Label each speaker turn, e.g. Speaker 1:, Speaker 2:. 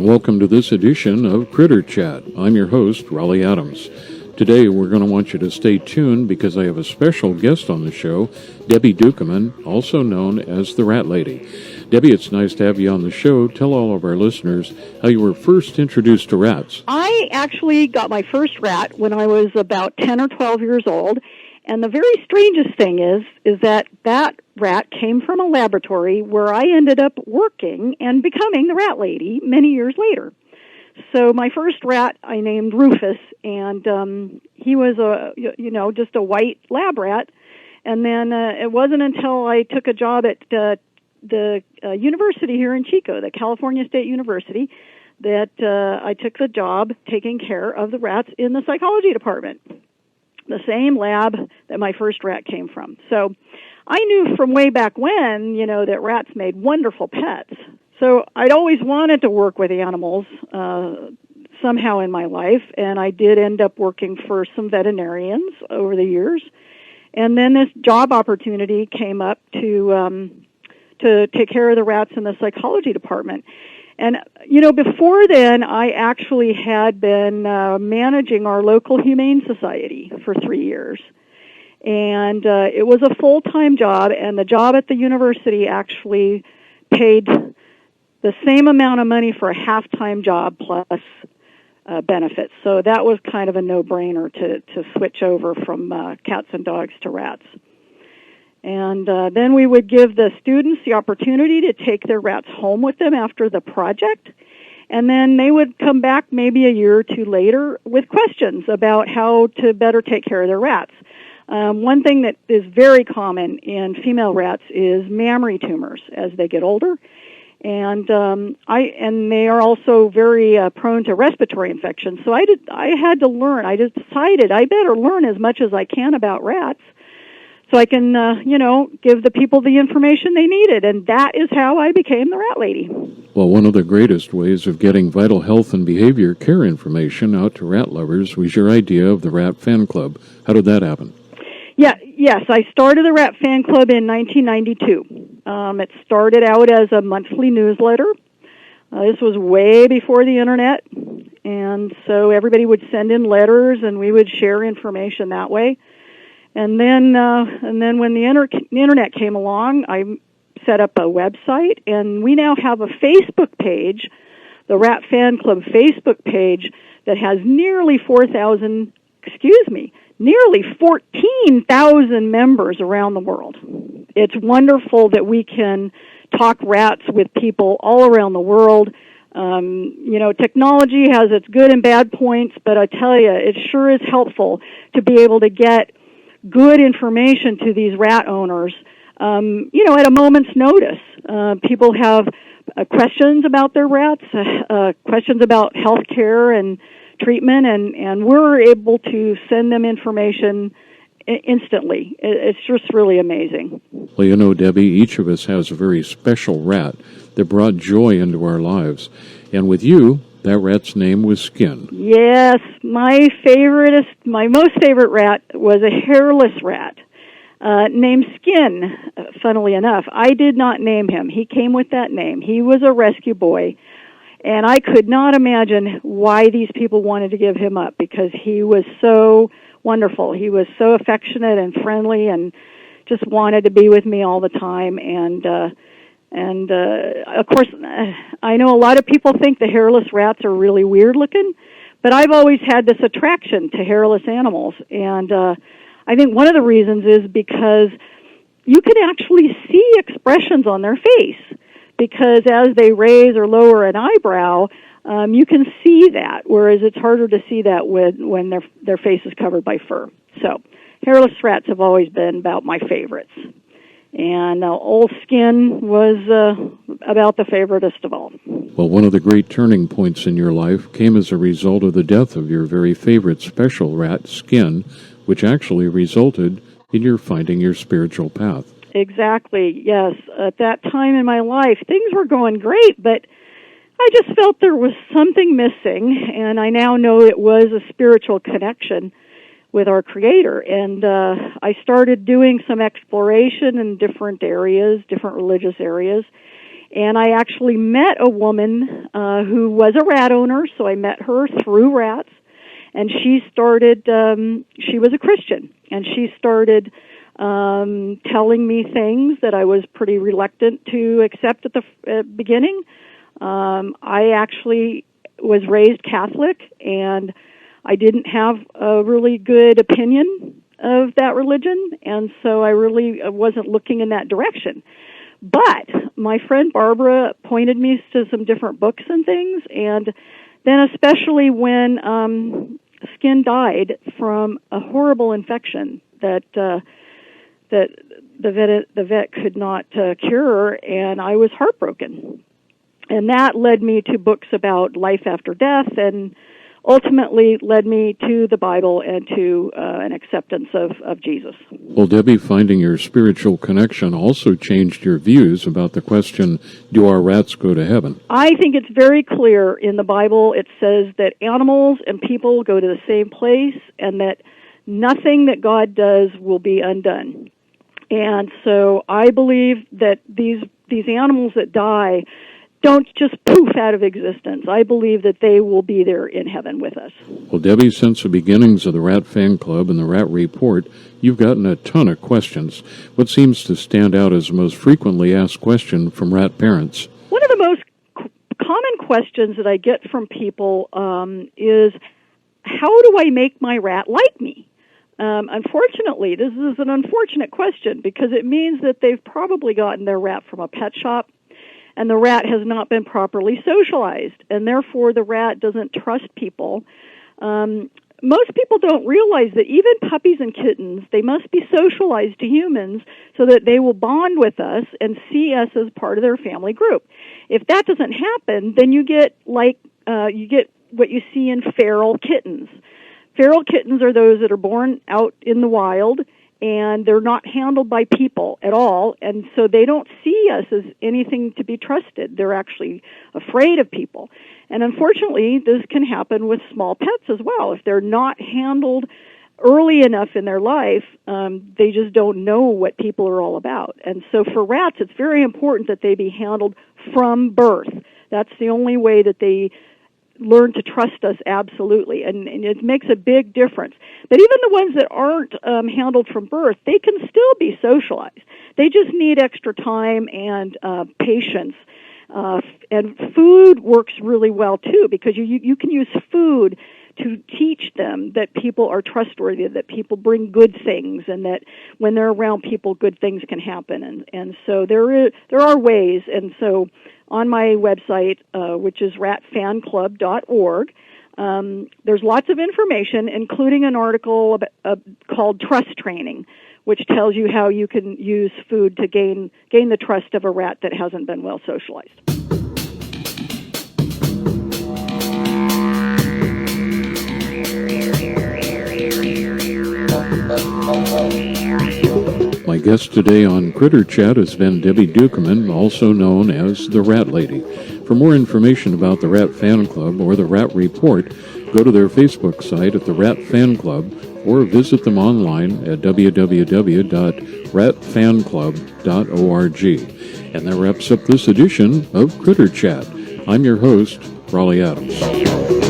Speaker 1: Welcome to this edition of Critter Chat. I'm your host, Raleigh Adams. Today we're going to want you to stay tuned because I have a special guest on the show, Debbie Ducommon, also known as the Rat Lady. Debbie, it's nice to have you on the show. Tell all of our listeners how you were first introduced to rats.
Speaker 2: I actually got my first rat when I was about 10 or 12 years old. And the very strangest thing is that rat came from a laboratory where I ended up working and becoming the Rat Lady many years later. So my first rat I named Rufus, and he was just a white lab rat. And then it wasn't until I took a job at the university here in Chico, the California State University, that I took the job taking care of the rats in the psychology department. The same lab that my first rat came from. So I knew from way back when, that rats made wonderful pets. So I'd always wanted to work with animals somehow in my life, and I did end up working for some veterinarians over the years. And then this job opportunity came up to take care of the rats in the psychology department. And, before then, I actually had been managing our local humane society for 3 years. And it was a full-time job, and the job at the university actually paid the same amount of money for a half-time job plus benefits. So that was kind of a no-brainer to switch over from cats and dogs to rats. And then we would give the students the opportunity to take their rats home with them after the project. And then they would come back maybe a year or two later with questions about how to better take care of their rats. One thing that is very common in female rats is mammary tumors as they get older. And they are also very prone to respiratory infections. So I had to learn. I just decided I better learn as much as I can about rats, so I can, give the people the information they needed. And that is how I became the Rat Lady.
Speaker 1: Well, one of the greatest ways of getting vital health and behavior care information out to rat lovers was your idea of the Rat Fan Club. How did that happen?
Speaker 2: Yes, I started the Rat Fan Club in 1992. It started out as a monthly newsletter. This was way before the Internet. And so everybody would send in letters, and we would share information that way. And then when the Internet came along, I set up a website, and we now have a Facebook page, the Rat Fan Club Facebook page, that has nearly 14,000 members around the world. It's wonderful that we can talk rats with people all around the world. Technology has its good and bad points, but I tell you, it sure is helpful to be able to get good information to these rat owners, at a moment's notice. People have questions about their rats, questions about health care and treatment, and we're able to send them information instantly. It's just really amazing.
Speaker 1: Well, Debbie, each of us has a very special rat that brought joy into our lives. And with you, that rat's name was Skin.
Speaker 2: Yes, my most favorite rat was a hairless rat named Skin, funnily enough. I did not name him. He came with that name. He was a rescue boy, and I could not imagine why these people wanted to give him up because he was so wonderful. He was so affectionate and friendly and just wanted to be with me all the time. And of course, I know a lot of people think the hairless rats are really weird looking, but I've always had this attraction to hairless animals. And I think one of the reasons is because you can actually see expressions on their face, because as they raise or lower an eyebrow, you can see that, whereas it's harder to see that when their face is covered by fur. So hairless rats have always been about my favorites. And old Skin was about the favoriteest of all.
Speaker 1: Well, one of the great turning points in your life came as a result of the death of your very favorite special rat, Skin, which actually resulted in your finding your spiritual path.
Speaker 2: Exactly, yes. At that time in my life, things were going great, but I just felt there was something missing, and I now know it was a spiritual connection with our Creator. And I started doing some exploration in different areas, different religious areas, And I actually met a woman who was a rat owner, so I met her through rats. And she was a Christian, and she started telling me things that I was pretty reluctant to accept at the beginning. I actually was raised Catholic, and I didn't have a really good opinion of that religion, and so I really wasn't looking in that direction. But my friend Barbara pointed me to some different books and things, and then especially when Skin died from a horrible infection that the vet could not cure, and I was heartbroken. And that led me to books about life after death, and ultimately led me to the Bible and to an acceptance of Jesus.
Speaker 1: Well, Debbie, finding your spiritual connection also changed your views about the question, do our rats go to heaven?
Speaker 2: I think it's very clear in the Bible. It says that animals and people go to the same place, and that nothing that God does will be undone. And so I believe that these animals that die don't just poof out of existence. I believe that they will be there in heaven with us.
Speaker 1: Well, Debbie, since the beginnings of the Rat Fan Club and the Rat Report, you've gotten a ton of questions. What seems to stand out as the most frequently asked question from rat parents?
Speaker 2: One of the most common questions that I get from people is, how do I make my rat like me? Unfortunately, this is an unfortunate question because it means that they've probably gotten their rat from a pet shop, and the rat has not been properly socialized, and therefore the rat doesn't trust people. Most people don't realize that even puppies and kittens, they must be socialized to humans so that they will bond with us and see us as part of their family group. If that doesn't happen, then you get what you see in feral kittens. Feral kittens are those that are born out in the wild, and they're not handled by people at all, and so they don't see us as anything to be trusted. They're actually afraid of people. And unfortunately, this can happen with small pets as well. If they're not handled early enough in their life, they just don't know what people are all about. And so for rats, it's very important that they be handled from birth. That's the only way that they learn to trust us absolutely, and it makes a big difference. But even the ones that aren't handled from birth, they can still be socialized. They just need extra time and patience. And food works really well, too, because you can use food to teach them that people are trustworthy, that people bring good things, and that when they're around people, good things can happen. And so there are ways. And so on my website, which is ratfanclub.org, there's lots of information, including an article called Trust Training, which tells you how you can use food to gain the trust of a rat that hasn't been well socialized.
Speaker 1: My guest today on Critter Chat has been Debbie Ducommon, also known as the Rat Lady. For more information about the Rat Fan Club or the Rat Report, go to their Facebook site at the Rat Fan Club or visit them online at www.ratfanclub.org. And that wraps up this edition of Critter Chat. I'm your host, Raleigh Adams.